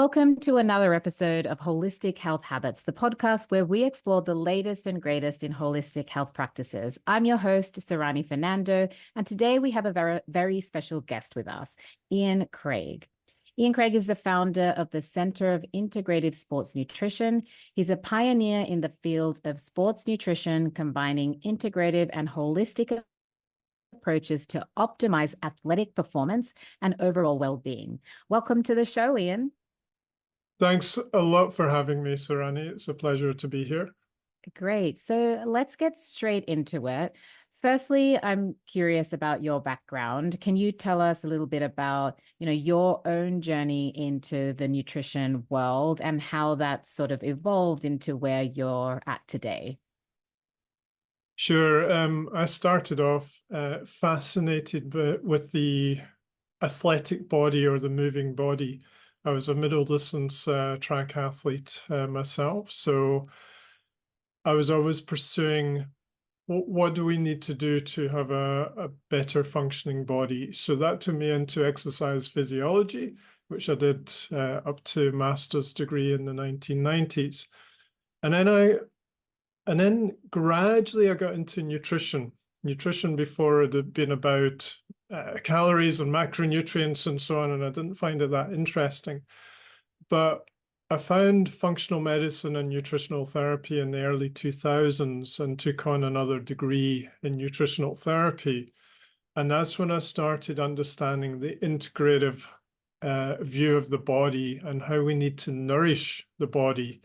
Welcome to another episode of Holistic Health Habits, the podcast where we explore the latest and greatest in holistic health practices. I'm your host, Surani Fernando, and today we have a very special guest with us, Ian Craig. Ian Craig is the founder of the Center of Integrative Sports Nutrition. He's a pioneer in the field of sports nutrition, combining integrative and holistic approaches to optimize athletic performance and overall well-being. Welcome to the show, Ian. Thanks a lot for having me, Surani. It's a pleasure to be here. Great. So let's get straight into it. Firstly, I'm curious about your background. Can you tell us a little bit about, your own journey into the nutrition world and how that sort of evolved into where you're at today? Sure. I started off fascinated with the athletic body or the moving body. I was a middle distance track athlete myself, so I was always pursuing what do we need to do to have a better functioning body. So that took me into exercise physiology, which I did up to master's degree in the 1990s. And then gradually I got into nutrition. Nutrition before it had been about calories and macronutrients and so on, and I didn't find it that interesting. But I found functional medicine and nutritional therapy in the early 2000s and took on another degree in nutritional therapy. And that's when I started understanding the integrative view of the body and how we need to nourish the body,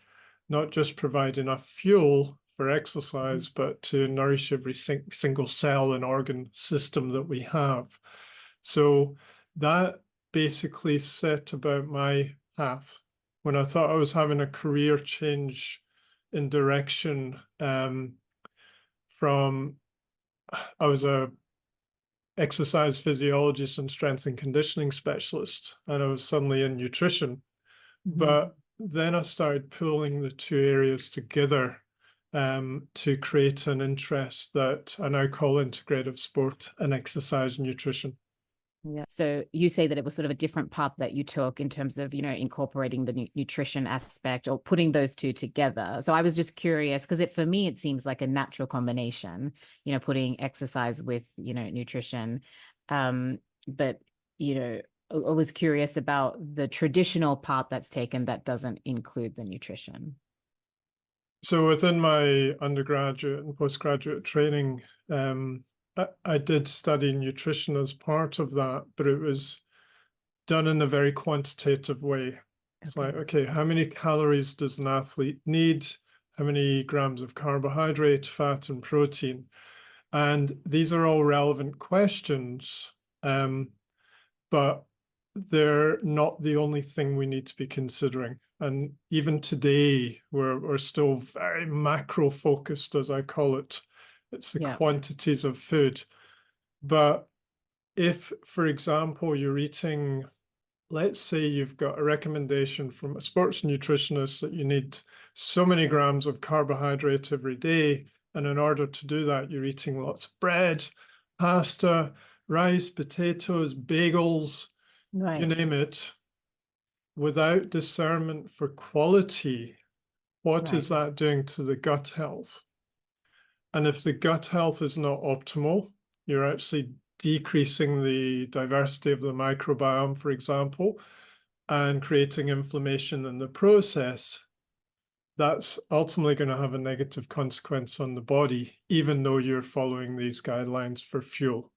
not just provide enough fuel for exercise, but to nourish every single cell and organ system that we have. So that basically set about my path. When I thought I was having a career change in direction from, I was a exercise physiologist and strength and conditioning specialist, and I was suddenly in nutrition. But then I started pulling the two areas together to create an interest that I now call integrative sport and exercise nutrition. Yeah. So you say that it was sort of a different path that you took in terms of, incorporating the nutrition aspect or putting those two together. So I was just curious because for me, it seems like a natural combination, putting exercise with, nutrition. But, I was curious about the traditional path that's taken that doesn't include the nutrition. So within my undergraduate and postgraduate training, I did study nutrition as part of that, but it was done in a very quantitative way. It's like, okay, how many calories does an athlete need? How many grams of carbohydrate, fat, and protein? And these are all relevant questions, but they're not the only thing we need to be considering. And even today, we're still very macro focused, as I call it. It's the quantities of food. But if, for example, you're eating, let's say you've got a recommendation from a sports nutritionist that you need so many grams of carbohydrate every day. And in order to do that, you're eating lots of bread, pasta, rice, potatoes, bagels, you name it, without discernment for quality. What is that doing to the gut health? And if the gut health is not optimal, you're actually decreasing the diversity of the microbiome, for example, and creating inflammation in the process. That's ultimately going to have a negative consequence on the body, even though you're following these guidelines for fuel.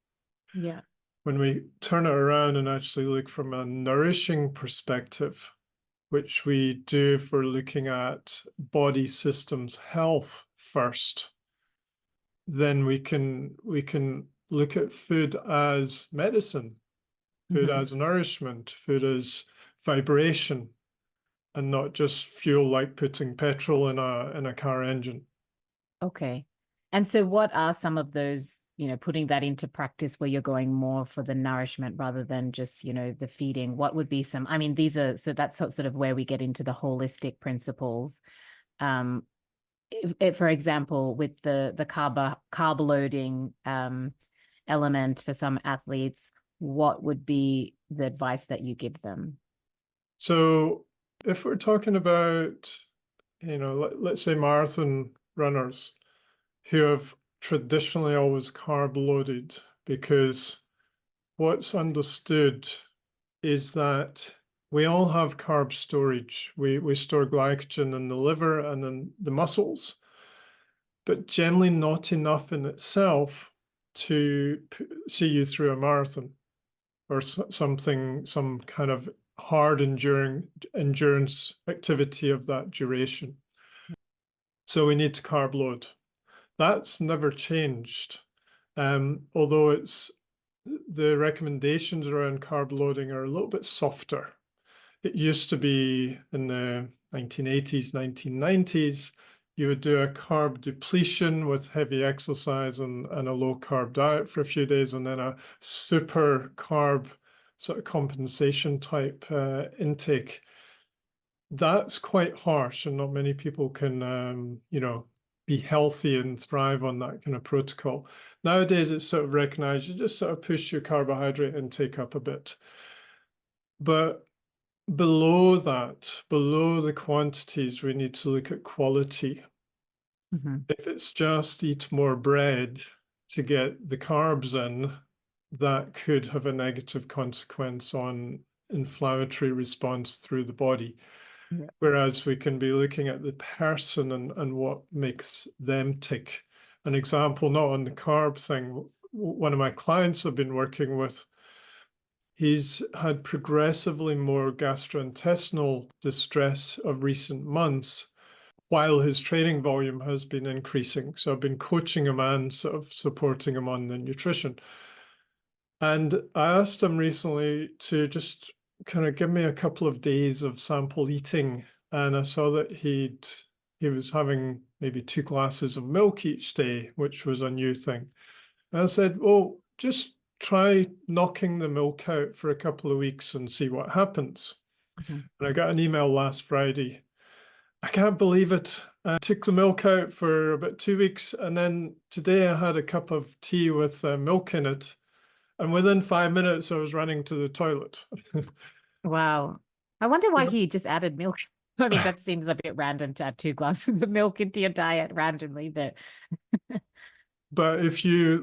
Yeah. When we turn it around and actually look from a nourishing perspective, which we do for looking at body systems health first, then we can look at food as medicine, food as nourishment, food as vibration, and not just fuel like putting petrol in a car engine. Okay. And so what are some of those, putting that into practice where you're going more for the nourishment rather than just, the feeding? What would be some, so that's sort of where we get into the holistic principles. If, for example, with the carb loading element for some athletes, what would be the advice that you give them? So If we're talking about, let's say marathon runners who have traditionally always carb loaded, because what's understood is that we all have carb storage. We store glycogen in the liver and in the muscles, but generally not enough in itself to see you through a marathon or something, some kind of hard endurance activity of that duration. So we need to carb load. That's never changed. Although the recommendations around carb loading are a little bit softer. It used to be in the 1980s, 1990s, you would do a carb depletion with heavy exercise and a low carb diet for a few days, and then a super carb sort of compensation type intake. That's quite harsh, and not many people can, be healthy and thrive on that kind of protocol. Nowadays, it's sort of recognized, you just sort of push your carbohydrate intake up a bit. But below that, below the quantities, we need to look at quality. If it's just eat more bread to get the carbs in, that could have a negative consequence on inflammatory response through the body. Yeah. Whereas we can be looking at the person and what makes them tick. An example, not on the carb thing, one of my clients I've been working with, he's had progressively more gastrointestinal distress of recent months while his training volume has been increasing. So I've been coaching him and sort of supporting him on the nutrition. And I asked him recently to just kind of give me a couple of days of sample eating. And I saw that he was having maybe 2 glasses of milk each day, which was a new thing. And I said, oh, just try knocking the milk out for a couple of weeks and see what happens. And I got an email last Friday. I can't believe it. I took the milk out for about 2 weeks. And then today I had a cup of tea with milk in it. And within 5 minutes, I was running to the toilet. Wow. I wonder why he just added milk. I mean, that seems a bit random to add 2 glasses of milk into your diet randomly, but But if you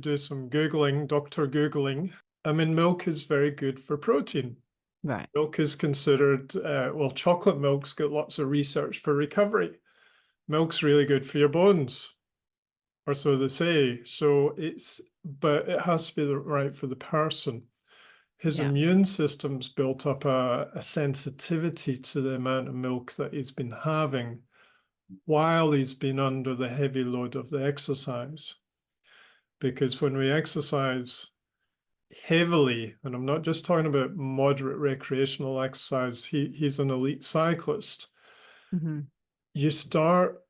do some Googling, doctor Googling, I mean, milk is very good for protein. right. Milk is considered, chocolate milk's got lots of research for recovery. Milk's really good for your bones, or so they say. But it has to be right for the person. His Yeah. immune system's built up a sensitivity to the amount of milk that he's been having while he's been under the heavy load of the exercise. Because when we exercise heavily, and I'm not just talking about moderate recreational exercise, he's an elite cyclist, you start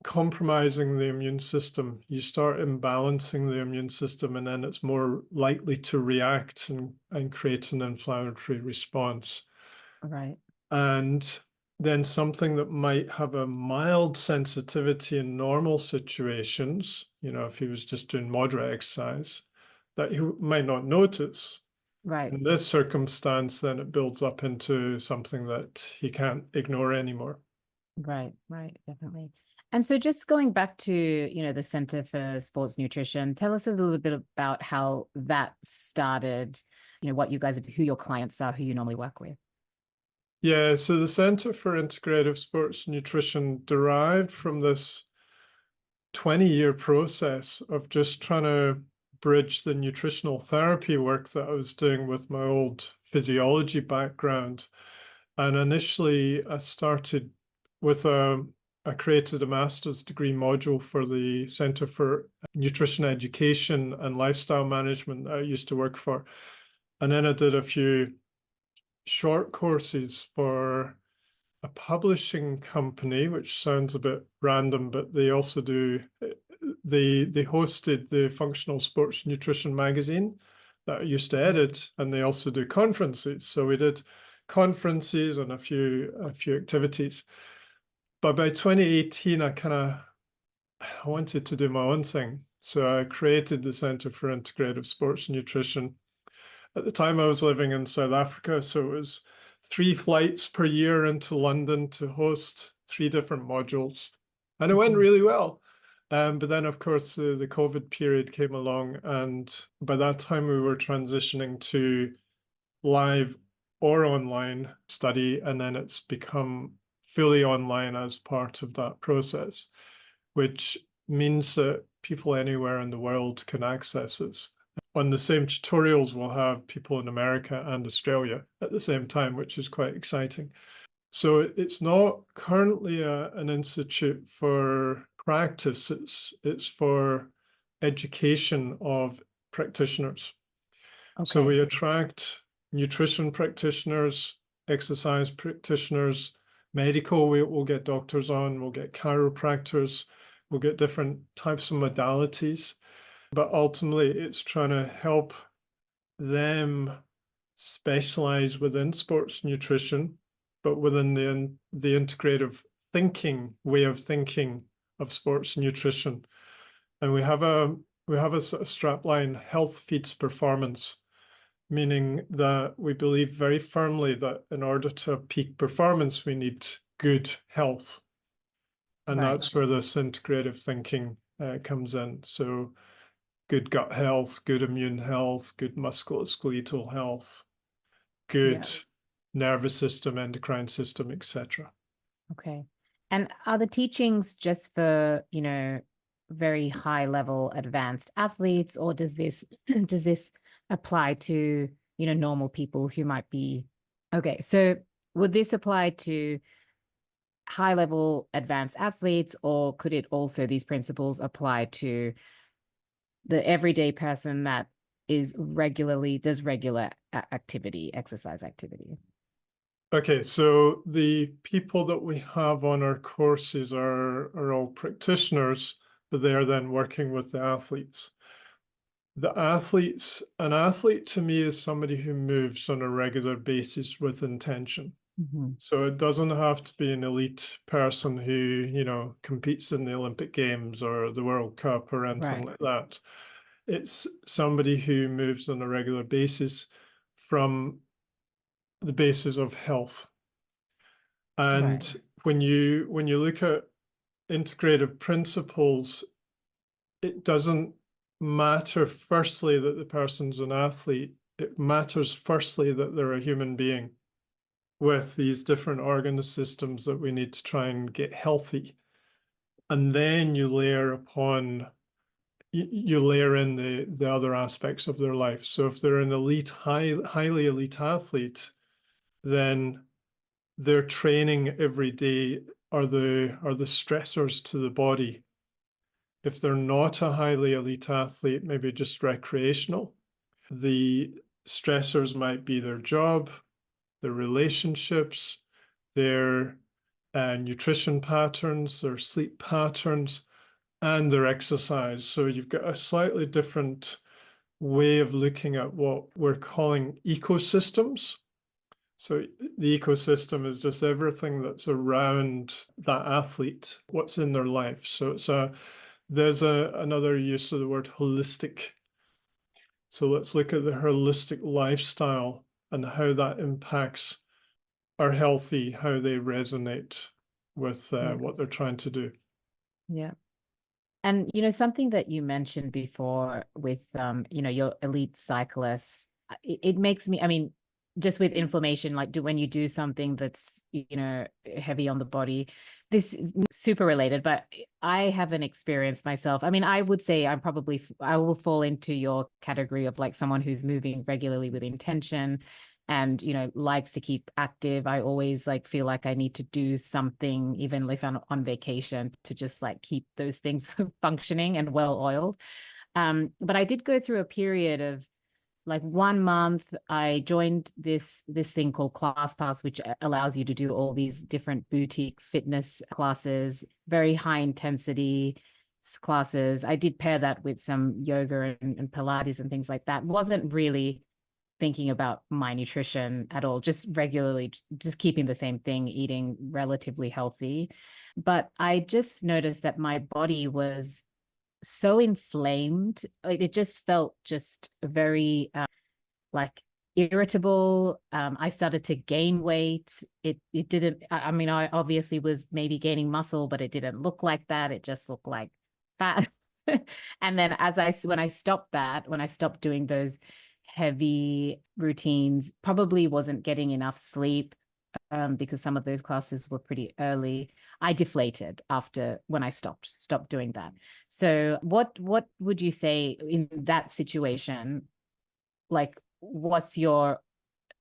compromising the immune system, you start imbalancing the immune system, and then it's more likely to react and create an inflammatory response. Right. And then something that might have a mild sensitivity in normal situations, if he was just doing moderate exercise, that he might not notice. Right. In this circumstance, then it builds up into something that he can't ignore anymore. Right. Right. Definitely. And so just going back to, the Center for Sports Nutrition, tell us a little bit about how that started, what you guys, who your clients are, who you normally work with. Yeah, so the Center for Integrative Sports Nutrition derived from this 20-year process of just trying to bridge the nutritional therapy work that I was doing with my old physiology background. And initially, I started with I created a master's degree module for the Center for Nutrition Education and Lifestyle Management that I used to work for. And then I did a few short courses for a publishing company, which sounds a bit random, but they also do, they hosted the Functional Sports Nutrition magazine that I used to edit, and they also do conferences. So we did conferences and a few activities. But by 2018, I wanted to do my own thing. So I created the Center for Integrative Sports Nutrition. At the time, I was living in South Africa, so it was 3 flights per year into London to host 3 different modules. And it went really well. But then, of course, the COVID period came along. And by that time, we were transitioning to live or online study. And then it's become fully online as part of that process, which means that people anywhere in the world can access it. On the same tutorials, we'll have people in America and Australia at the same time, which is quite exciting. So it's not currently an institute for practice, it's for education of practitioners. Okay. So we attract nutrition practitioners, exercise practitioners, medical, we'll get doctors on, we'll get chiropractors, we'll get different types of modalities. But ultimately, it's trying to help them specialize within sports nutrition, but within the integrative thinking, way of thinking of sports nutrition. And we have a sort of strapline, health feeds performance, meaning that we believe very firmly that in order to have peak performance, we need good health. And that's where this integrative thinking comes in. So good gut health, good immune health, good musculoskeletal health, good nervous system, endocrine system, etc. Okay. And are the teachings just for, very high level advanced athletes, or does this apply to, normal people who might be okay? So would this apply to high level advanced athletes, or could it also, these principles apply to the everyday person that does regular activity, exercise activity? Okay, so the people that we have on our courses are all practitioners, but they are then working with the athletes. An athlete to me is somebody who moves on a regular basis with intention. So it doesn't have to be an elite person who, competes in the Olympic Games or the World Cup or anything like that. It's somebody who moves on a regular basis from the basis of health. And when you look at integrative principles, it doesn't matter firstly that the person's an athlete. It matters firstly that they're a human being with these different organ systems that we need to try and get healthy. And then you layer in the other aspects of their life. So if they're an elite, highly elite athlete, then their training every day are the stressors to the body. If they're not a highly elite athlete, maybe just recreational, the stressors might be their job, their relationships, their nutrition patterns, their sleep patterns, and their exercise. So you've got a slightly different way of looking at what we're calling ecosystems. So the ecosystem is just everything that's around that athlete, what's in their life. So there's another use of the word holistic. So let's look at the holistic lifestyle and how that impacts our healthy, how they resonate with what they're trying to do. Yeah. And, something that you mentioned before with, your elite cyclists, it makes me, I mean, just with inflammation, like when you do something that's, heavy on the body, this is super related, but I haven't experienced myself. I mean, I would say I will fall into your category of like someone who's moving regularly with intention and, likes to keep active. I always like feel like I need to do something, even if I'm on vacation, to just like keep those things functioning and well oiled. But I did go through a period of like 1 month. I joined this thing called ClassPass, which allows you to do all these different boutique fitness classes, very high intensity classes. I did pair that with some yoga and Pilates and things like that. Wasn't really thinking about my nutrition at all, just regularly, just keeping the same thing, eating relatively healthy. But I just noticed that my body was so inflamed. It just felt just very like irritable. I started to gain weight. It didn't, I mean, I obviously was maybe gaining muscle, but it didn't look like that. It just looked like fat. And then when I stopped doing those heavy routines, probably wasn't getting enough sleep, because some of those classes were pretty early. I deflated after when I stopped doing that. So what would you say in that situation? Like, what's your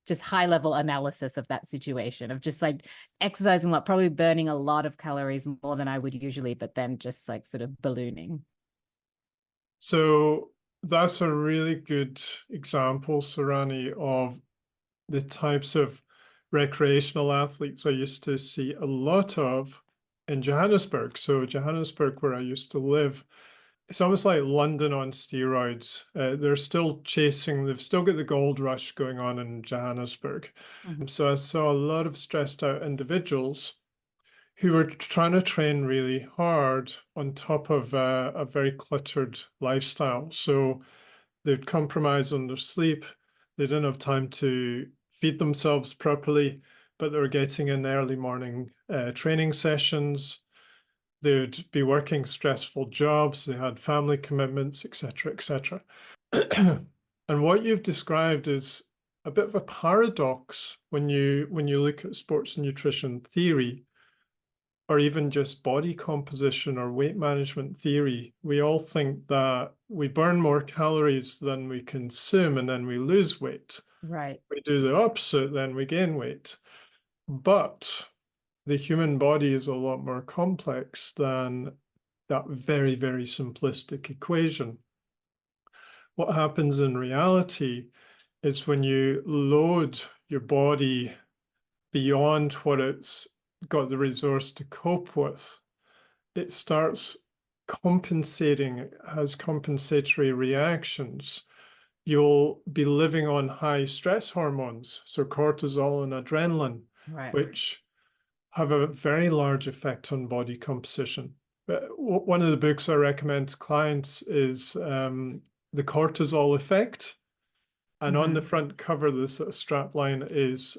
just high level analysis of that situation of just like exercising a lot, probably burning a lot of calories more than I would usually, but then just like sort of ballooning? So that's a really good example, Surani, of the types of recreational athletes I used to see a lot of in Johannesburg. So Johannesburg, where I used to live, it's almost like London on steroids. They're still chasing, they've still got the gold rush going on in Johannesburg. So I saw a lot of stressed out individuals who were trying to train really hard on top of a very cluttered lifestyle. So they'd compromise on their sleep. They didn't have time to feed themselves properly, but they were getting in early morning training sessions. They'd be working stressful jobs. They had family commitments, etc., etc. And what you've described is a bit of a paradox when you look at sports nutrition theory, or even just body composition or weight management theory. We all think that we burn more calories than we consume and then we lose weight. Right. We do the opposite, then we gain weight. But the human body is a lot more complex than that very, very simplistic equation. What happens in reality is when you load your body beyond what it's got the resource to cope with, it starts compensating, it has compensatory reactions. You'll be living on high stress hormones, so cortisol and adrenaline, Right. which have a very large effect on body composition. One of the books I recommend to clients is The Cortisol Effect. And on the front cover, the sort of strap line is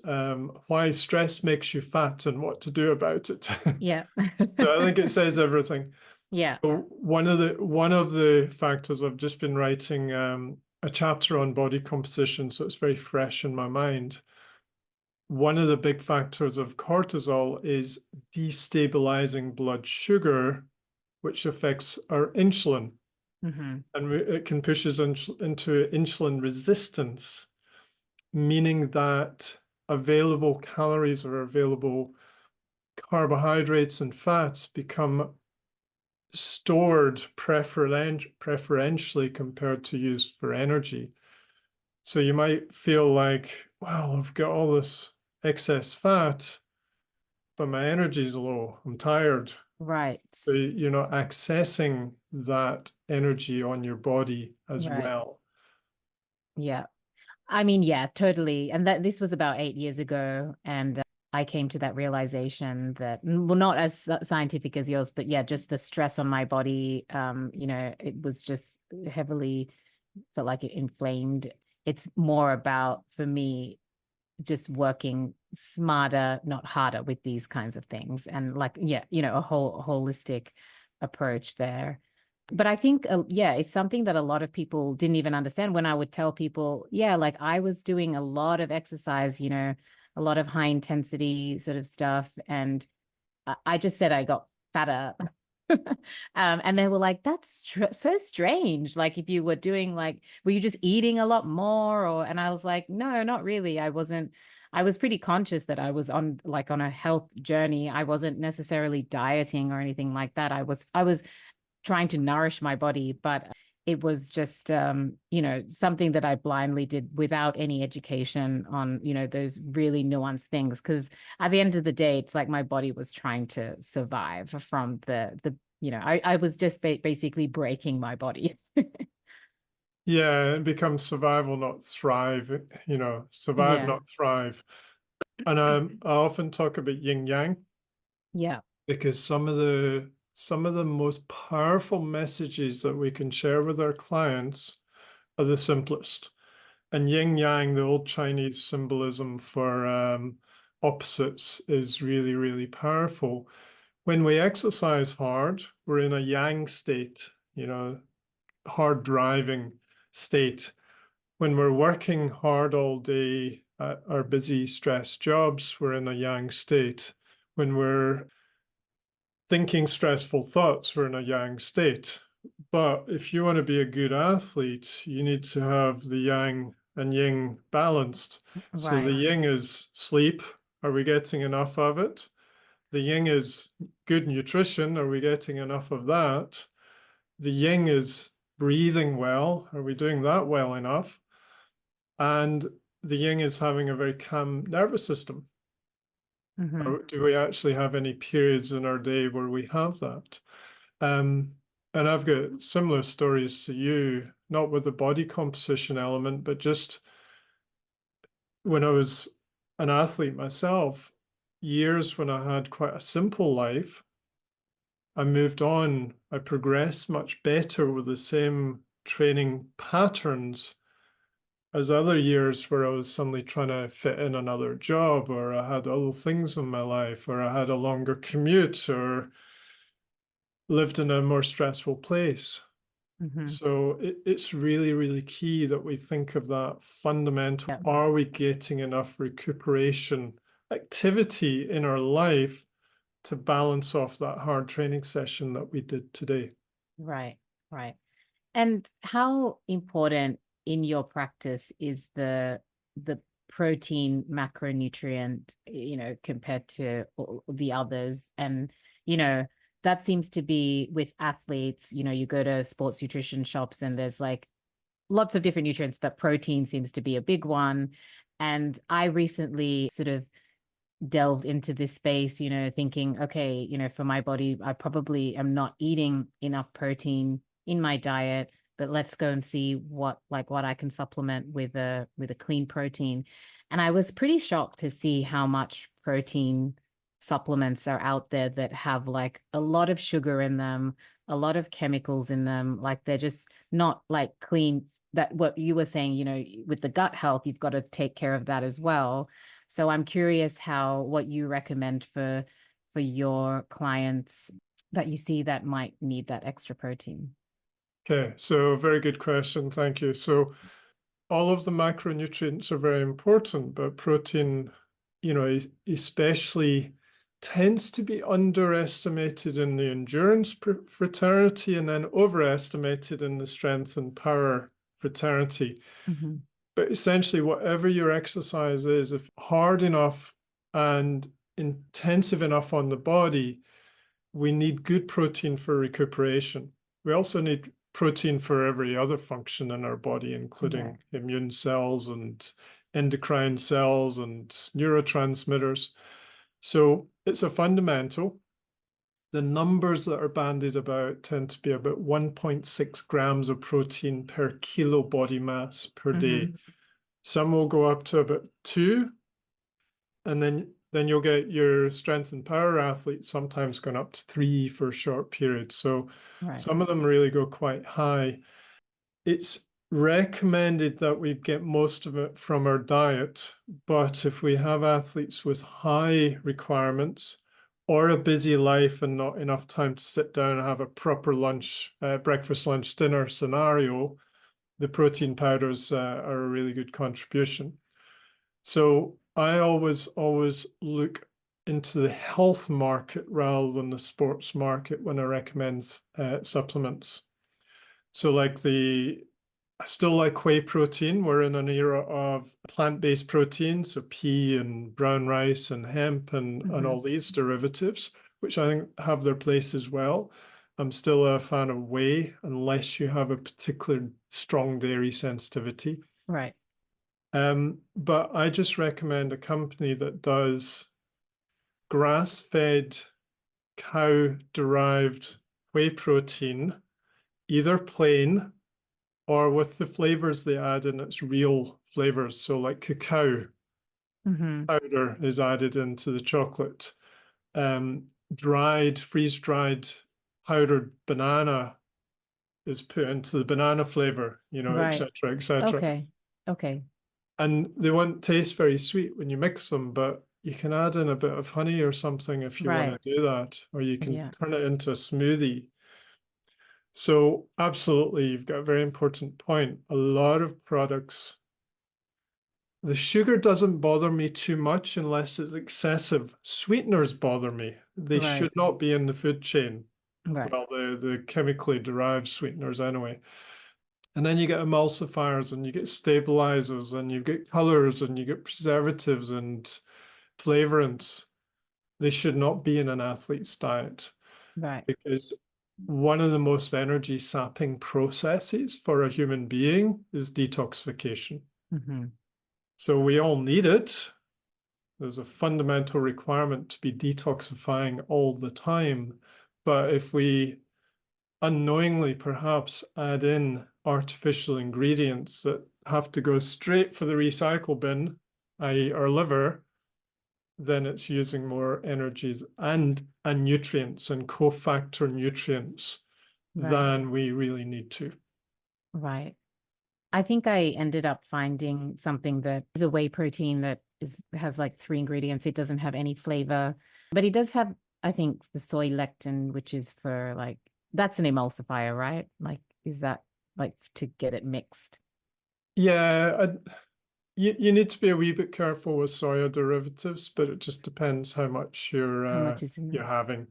Why Stress Makes You Fat and What to Do About It. Yeah. So I think it says everything. Yeah. So one of the factors, I've just been writing a chapter on body composition, so it's very fresh in my mind. One of the big factors of cortisol is destabilizing blood sugar, which affects our insulin. And it can push us into insulin resistance, meaning that available calories or available carbohydrates and fats become stored preferentially compared to used for energy. So you might feel like, wow, I've got all this excess fat, but my energy is low. I'm tired. Right. So you're not accessing that energy on your body as Right. well. Yeah. I mean, yeah, totally. And that this was about 8 years ago. And I came to that realization that, well, not as scientific as yours, but yeah, just the stress on my body, it was just heavily felt like it inflamed. It's more about, for me, just working smarter, not harder with these kinds of things. And like, yeah, a whole holistic approach there. But I think, yeah, it's something that a lot of people didn't even understand when I would tell people, yeah, like I was doing a lot of exercise, a lot of high intensity sort of stuff. And I just said I got fatter. And they were like, that's so strange. Like if you were doing were you just eating a lot more? And I was like, no, not really. I wasn't. I was pretty conscious that I was on a health journey. I wasn't necessarily dieting or anything like that. I was trying to nourish my body, but it was just something that I blindly did without any education on those really nuanced things, because at the end of the day it's like my body was trying to survive from the I was just basically breaking my body. Yeah, it becomes survival, not thrive, survive, Yeah. not thrive. And I often talk about yin yang Yeah. because some of the most powerful messages that we can share with our clients are the simplest. And yin yang, the old Chinese symbolism for opposites, is really, really powerful. When we exercise hard, we're in a yang state, hard driving state. When we're working hard all day at our busy, stressed jobs, we're in a yang state. When we're thinking stressful thoughts, we're in a yang state. But if you want to be a good athlete, you need to have the yang and yin balanced. So the Right. yin is sleep. Are we getting enough of it? The yin is good nutrition. Are we getting enough of that? The yin is breathing well. Are we doing that well enough? And the yin is having a very calm nervous system. Mm-hmm. Or do we actually have any periods in our day where we have that? And I've got similar stories to you, not with the body composition element, but just when I was an athlete myself, years when I had quite a simple life, I moved on. I progressed much better with the same training patterns as other years where I was suddenly trying to fit in another job, or I had other things in my life, or I had a longer commute, or lived in a more stressful place. Mm-hmm. So it's really, really key that we think of that fundamental. Yeah. Are we getting enough recuperation activity in our life to balance off that hard training session that we did today? Right. Right. And how important in your practice is the protein macronutrient, compared to the others? And, that seems to be with athletes, you go to sports nutrition shops and there's like lots of different nutrients, but protein seems to be a big one. And I recently sort of delved into this space, thinking, okay, for my body, I probably am not eating enough protein in my diet, but let's go and see what I can supplement with a clean protein. And I was pretty shocked to see how much protein supplements are out there that have like a lot of sugar in them, a lot of chemicals in them. Like they're just not like clean. That what you were saying, with the gut health, you've got to take care of that as well. So I'm curious what you recommend for your clients that you see that might need that extra protein. Okay, so very good question. Thank you. So all of the macronutrients are very important, but protein, especially tends to be underestimated in the endurance fraternity and then overestimated in the strength and power fraternity. Mm-hmm. But essentially, whatever your exercise is, if hard enough and intensive enough on the body, we need good protein for recuperation. We also need protein for every other function in our body, including immune cells and endocrine cells and neurotransmitters. So it's a fundamental. The numbers that are bandied about tend to be about 1.6 grams of protein per kilo body mass per day. Some will go up to about 2, and then you'll get your strength and power athletes sometimes going up to 3 for a short period. So some of them really go quite high. It's recommended that we get most of it from our diet, but if we have athletes with high requirements or a busy life and not enough time to sit down and have a proper lunch, breakfast, lunch, dinner scenario, the protein powders are a really good contribution. So I always look into the health market rather than the sports market when I recommend supplements. So I still like whey protein. We're in an era of plant-based protein, so pea and brown rice and hemp and all these derivatives, which I think have their place as well. I'm still a fan of whey unless you have a particular strong dairy sensitivity. Right. But I just recommend a company that does grass-fed cow-derived whey protein, either plain or with the flavors they add in its real flavors. So like cacao powder is added into the chocolate. Freeze-dried powdered banana is put into the banana flavor, et Right. cetera, et cetera. Okay. Okay. And they won't taste very sweet when you mix them, but you can add in a bit of honey or something if you want Right. to do that, or you can Yeah. turn it into a smoothie. So absolutely, you've got a very important point. A lot of products, the sugar doesn't bother me too much unless it's excessive. Sweeteners bother me. They Right. should not be in the food chain. Right. Well, the chemically derived sweeteners anyway. And then you get emulsifiers and you get stabilizers and you get colors and you get preservatives and flavorants. They should not be in an athlete's diet Right. because one of the most energy sapping processes for a human being is detoxification. Hmm. So we all need it. There's a fundamental requirement to be detoxifying all the time. But if we unknowingly perhaps add in artificial ingredients that have to go straight for the recycle bin, i.e., our liver, then it's using more energy and nutrients and cofactor nutrients Right. than we really need to. Right. I think I ended up finding something that is a whey protein that has like 3 ingredients. It doesn't have any flavor, but it does have, I think, the soy lectin, which is for like, that's an emulsifier, right? Like, is that like to get it mixed? Yeah, you need to be a wee bit careful with soya derivatives, but it just depends how much How much is in you're there? having.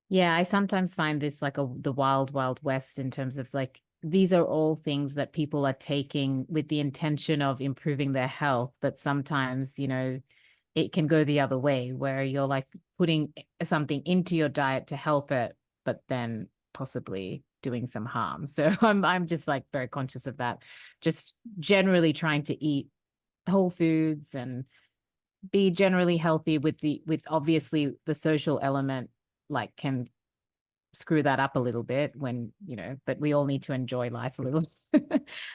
Yeah, I sometimes find this like the wild, wild west in terms of like these are all things that people are taking with the intention of improving their health, but sometimes, it can go the other way where you're like putting something into your diet to help it, but then possibly doing some harm. So I'm just like very conscious of that. Just generally trying to eat whole foods and be generally healthy with obviously the social element like can screw that up a little bit when but we all need to enjoy life a little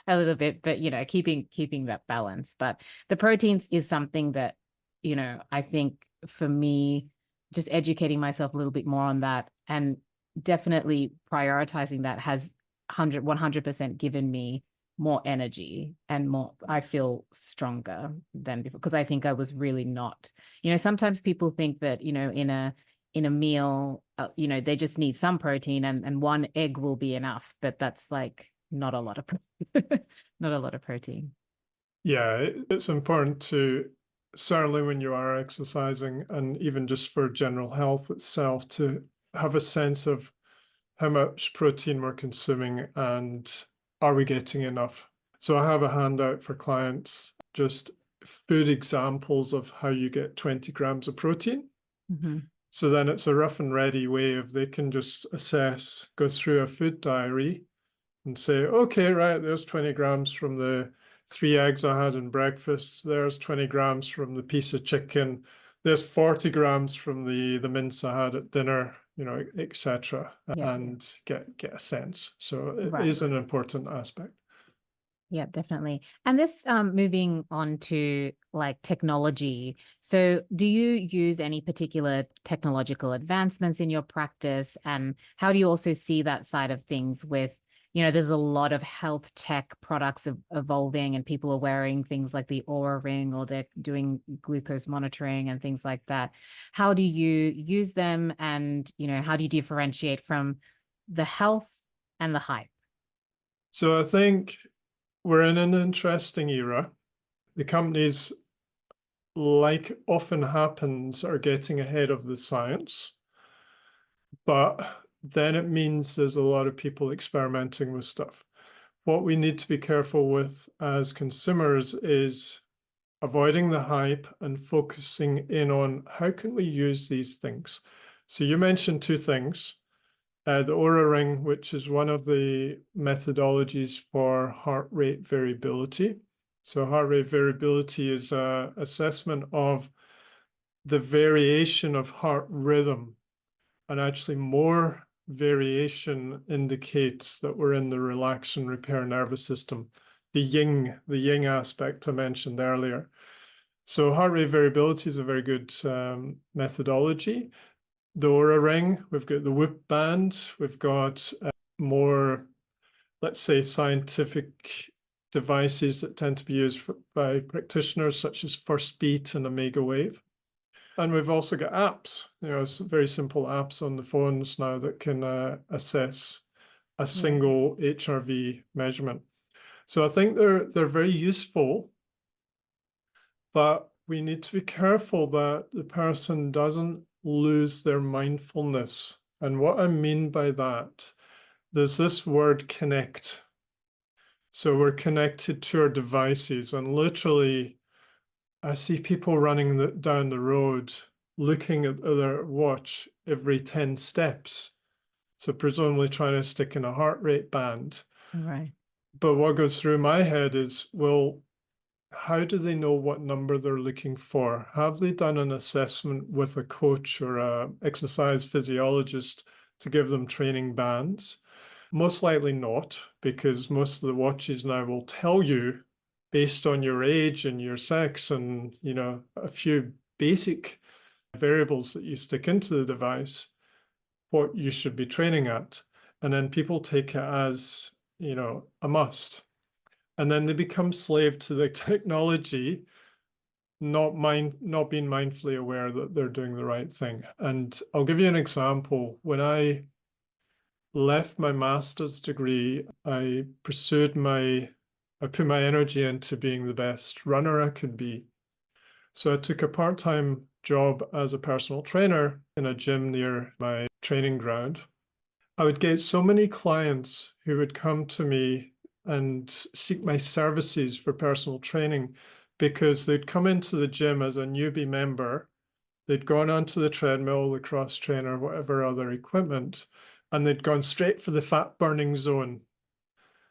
a little bit, but keeping that balance. But the proteins is something that I think for me, just educating myself a little bit more on that and definitely prioritizing that has 100% given me more energy and more, I feel stronger than before, because I think I was really not, sometimes people think that in a meal, they just need some protein and one egg will be enough, but that's like not a lot of not a lot of protein. Yeah, it's important to, certainly when you are exercising and even just for general health itself, to have a sense of how much protein we're consuming and are we getting enough. So I have a handout for clients, just food examples of how you get 20 grams of protein. Mm-hmm. So then it's a rough and ready way of they can just assess, go through a food diary and say, okay, right, there's 20 grams from the 3 eggs I had in breakfast. There's 20 grams from the piece of chicken. There's 40 grams from the mince I had at dinner, etc. Yeah. And get a sense. So it Right. is an important aspect. Yeah, definitely. And this moving on to like technology. So do you use any particular technological advancements in your practice? And how do you also see that side of things with, there's a lot of health tech products evolving and people are wearing things like the Aura Ring or they're doing glucose monitoring and things like that. How do you use them? And, how do you differentiate from the health and the hype? So I think we're in an interesting era. The companies, like often happens, are getting ahead of the science. But then it means there's a lot of people experimenting with stuff. What we need to be careful with as consumers is avoiding the hype and focusing in on how can we use these things. So you mentioned two things. The Aura Ring, which is one of the methodologies for heart rate variability. So heart rate variability is an assessment of the variation of heart rhythm, and actually more variation indicates that we're in the relax and repair nervous system, the yin aspect I mentioned earlier. So heart rate variability is a very good methodology. The Aura Ring, we've got the Whoop band, we've got more, let's say, scientific devices that tend to be used by practitioners, such as First Beat and Omega Wave. And we've also got apps, very simple apps on the phones now that can assess a single HRV measurement. So I think they're very useful, but we need to be careful that the person doesn't lose their mindfulness. And what I mean by that, there's this word connect. So we're connected to our devices, and literally I see people running down the road looking at their watch every 10 steps. So presumably trying to stick in a heart rate band. Right. But what goes through my head is, well, how do they know what number they're looking for? Have they done an assessment with a coach or an exercise physiologist to give them training bands? Most likely not, because most of the watches now will tell you, based on your age and your sex and a few basic variables that you stick into the device, what you should be training at. And then people take it as a must. And then they become slave to the technology, not being mindfully aware that they're doing the right thing. And I'll give you an example. When I left my master's degree, I put my energy into being the best runner I could be. So I took a part-time job as a personal trainer in a gym near my training ground. I would get so many clients who would come to me and seek my services for personal training because they'd come into the gym as a newbie member. They'd gone onto the treadmill, the cross trainer, whatever other equipment, and they'd gone straight for the fat burning zone.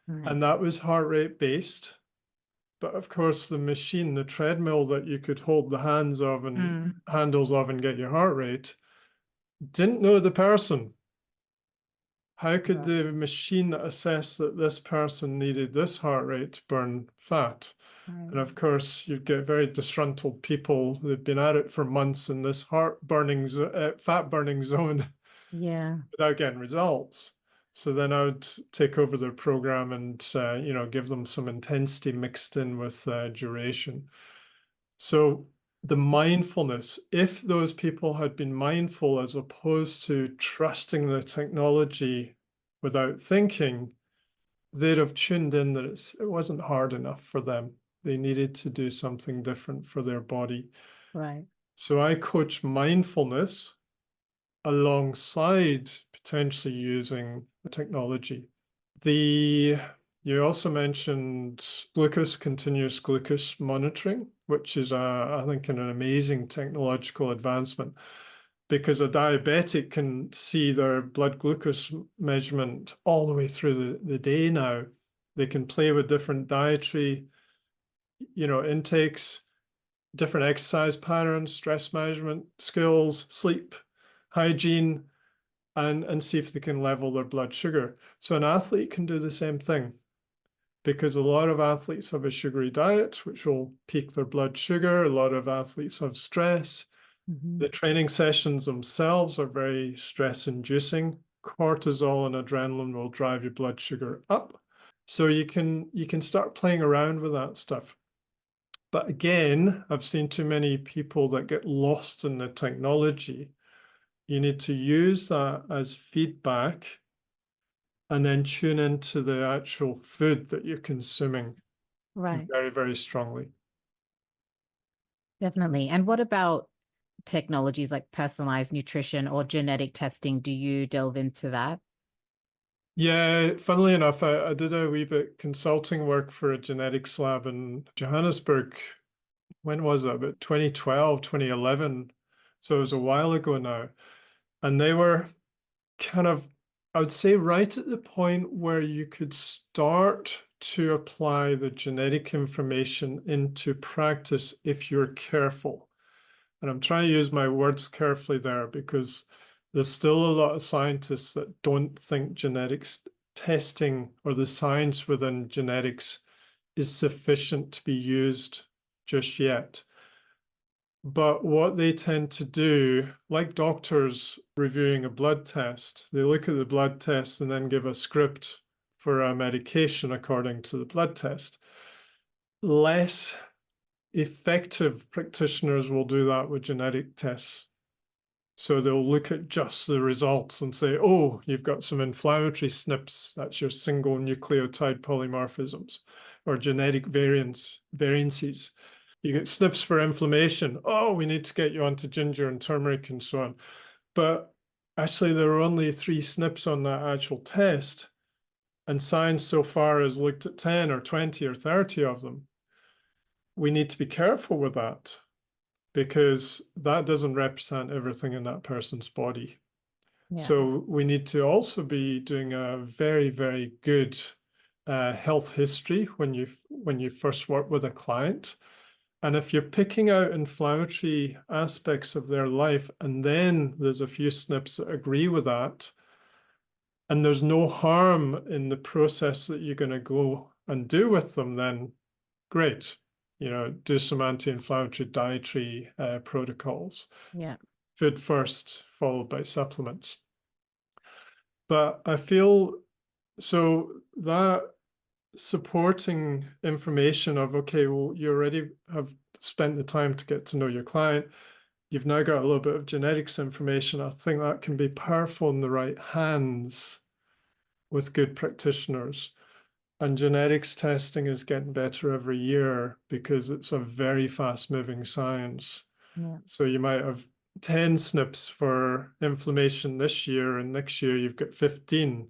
Right. And that was heart rate based. But of course, the machine, the treadmill that you could hold the hands of and handles of and get your heart rate, didn't know the person. How could the machine assess that this person needed this heart rate to burn fat? And of course, you get very disgruntled people who've been at it for months in this fat burning zone Yeah. without getting results. So then I would take over their program and give them some intensity mixed in with duration. So the mindfulness, if those people had been mindful as opposed to trusting the technology without thinking, they'd have tuned in that it wasn't hard enough for them. They needed to do something different for their body. Right. So I coach mindfulness alongside potentially using technology. You also mentioned continuous glucose monitoring, which is, I think, an amazing technological advancement because a diabetic can see their blood glucose measurement all the way through the day now. They can play with different dietary, intakes, different exercise patterns, stress management skills, sleep, hygiene, and see if they can level their blood sugar. So an athlete can do the same thing because a lot of athletes have a sugary diet, which will peak their blood sugar. A lot of athletes have stress. The training sessions themselves are very stress inducing. Cortisol and adrenaline will drive your blood sugar up. So you can start playing around with that stuff. But again, I've seen too many people that get lost in the technology. You need to use that as feedback and then tune into the actual food that you're consuming very, very strongly. Definitely. And what about technologies like personalized nutrition or genetic testing? Do you delve into that? Yeah, funnily enough, I did a wee bit consulting work for a genetics lab in Johannesburg. When was it? About 2012, 2011. So it was a while ago now. And they were kind of, I would say, right at the point where you could start to apply the genetic information into practice if you're careful. And I'm trying to use my words carefully there because there's still a lot of scientists that don't think genetics testing or the science within genetics is sufficient to be used just yet. But what they tend to do, like doctors reviewing a blood test, they look at the blood test and then give a script for a medication according to the blood test. Less effective practitioners will do that with genetic tests. So they'll look at just the results and say, oh, you've got some inflammatory SNPs, that's your single nucleotide polymorphisms, or genetic variances. You get SNPs for inflammation. Oh, we need to get you onto ginger and turmeric and so on. But actually, there are only 3 SNPs on that actual test. And science so far has looked at 10 or 20 or 30 of them. We need to be careful with that, because that doesn't represent everything in that person's body. Yeah. So we need to also be doing a very, very good health history when you first work with a client. And if you're picking out inflammatory aspects of their life, and then there's a few SNPs that agree with that, and there's no harm in the process that you're going to go and do with them, then great. Do some anti-inflammatory dietary protocols. Yeah. Food first, followed by supplements. But I feel so that supporting information of, okay, well, you already have spent the time to get to know your client. You've now got a little bit of genetics information. I think that can be powerful in the right hands with good practitioners. And genetics testing is getting better every year because it's a very fast-moving science. Yeah. So you might have 10 SNPs for inflammation this year, and next year you've got 15.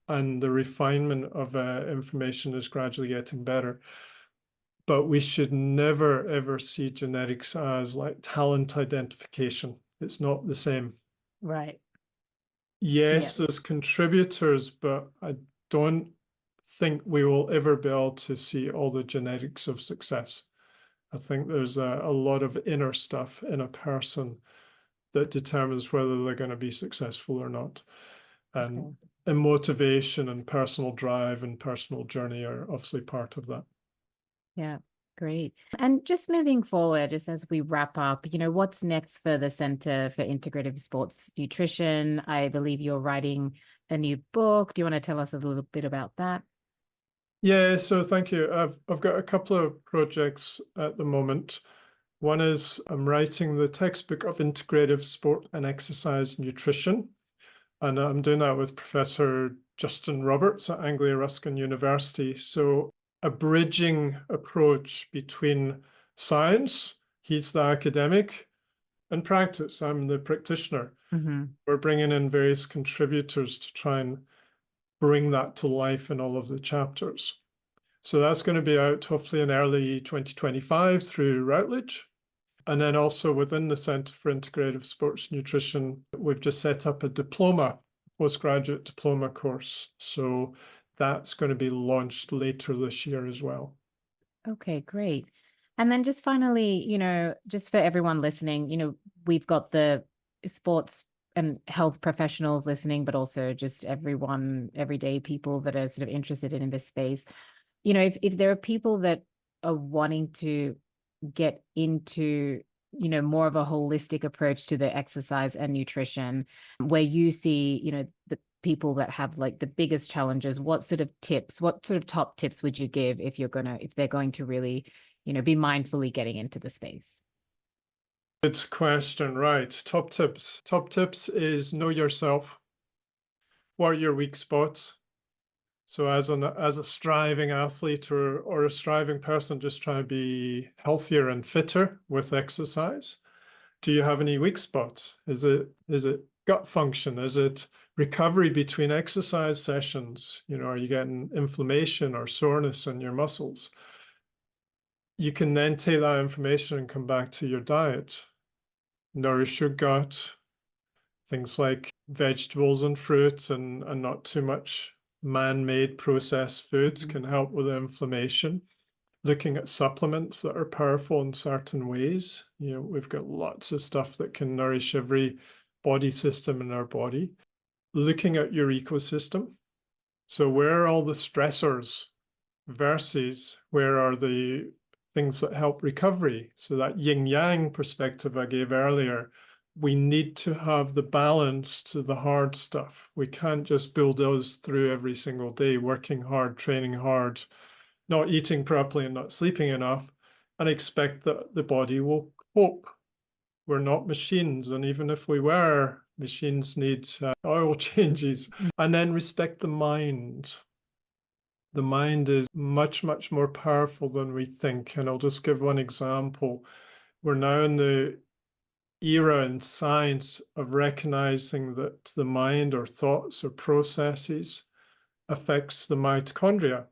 And the refinement of information is gradually getting better. But we should never, ever see genetics as like talent identification. It's not the same. Right. Yes, Yeah. there's contributors, but I don't think we will ever be able to see all the genetics of success. I think there's a lot of inner stuff in a person that determines whether they're going to be successful or not. And motivation and personal drive and personal journey are obviously part of that. Yeah, great. And just moving forward, just as we wrap up, what's next for the Center for Integrative Sports Nutrition? I believe you're writing a new book. Do you want to tell us a little bit about that? Yeah, so thank you. I've got a couple of projects at the moment. One is I'm writing the textbook of integrative sport and exercise nutrition. And I'm doing that with Professor Justin Roberts at Anglia Ruskin University. So a bridging approach between science, he's the academic, and practice, I'm the practitioner. Mm-hmm. We're bringing in various contributors to try and bring that to life in all of the chapters. So that's going to be out hopefully in early 2025 through Routledge. And then also within the Centre for Integrative Sports Nutrition, we've just set up a diploma, postgraduate diploma course. So that's going to be launched later this year as well. Okay, great. And then just finally, just for everyone listening, we've got the sports and health professionals listening, but also just everyone, everyday people that are sort of interested in this space. If there are people that are wanting to get into, more of a holistic approach to the exercise and nutrition, where you see, the people that have like the biggest challenges, what sort of top tips would you give if they're going to really, be mindfully getting into the space? Good question, right. Top tips. Top tips is know yourself. What are your weak spots? So as a striving athlete or a striving person just trying to be healthier and fitter with exercise, do you have any weak spots? Is it gut function? Is it recovery between exercise sessions? Are you getting inflammation or soreness in your muscles? You can then take that information and come back to your diet. Nourish your gut, things like vegetables and fruit and not too much man-made processed foods can help with inflammation. Looking at supplements that are powerful in certain ways. We've got lots of stuff that can nourish every body system in our body. Looking at your ecosystem. So where are all the stressors versus where are the things that help recovery? So that yin-yang perspective I gave earlier, we need to have the balance to the hard stuff. We can't just bulldoze through every single day, working hard, training hard, not eating properly and not sleeping enough, and expect that the body will cope. We're not machines. And even if we were, machines need oil changes. And then respect the mind. The mind is much, much more powerful than we think. And I'll just give one example. We're now in the era in science of recognizing that the mind or thoughts or processes affects the mitochondria.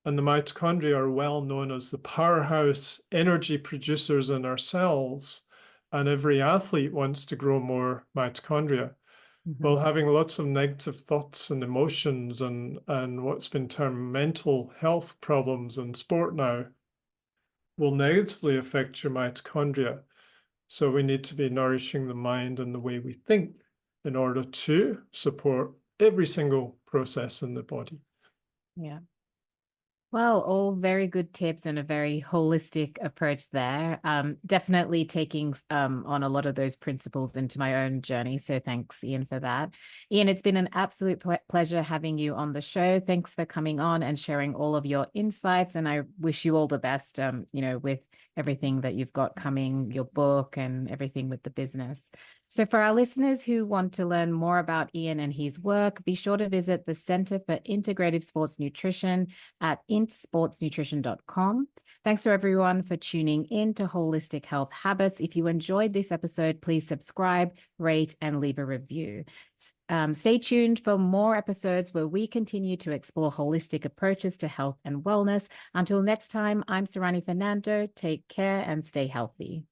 And the mitochondria are well known as the powerhouse energy producers in our cells. And every athlete wants to grow more mitochondria. Well, having lots of negative thoughts and emotions and what's been termed mental health problems in sport now will negatively affect your mitochondria. So we need to be nourishing the mind and the way we think in order to support every single process in the body. Yeah. Well, all very good tips and a very holistic approach there. Definitely taking on a lot of those principles into my own journey. So thanks, Ian, for that. Ian, it's been an absolute pleasure having you on the show. Thanks for coming on and sharing all of your insights. And I wish you all the best, with everything that you've got coming, your book and everything with the business. So for our listeners who want to learn more about Ian and his work, be sure to visit the Center for Integrative Sports Nutrition at intsportsnutrition.com. Thanks to everyone for tuning in to Holistic Health Habits. If you enjoyed this episode, please subscribe, rate, and leave a review. Stay tuned for more episodes where we continue to explore holistic approaches to health and wellness. Until next time, I'm Surani Fernando. Take care and stay healthy.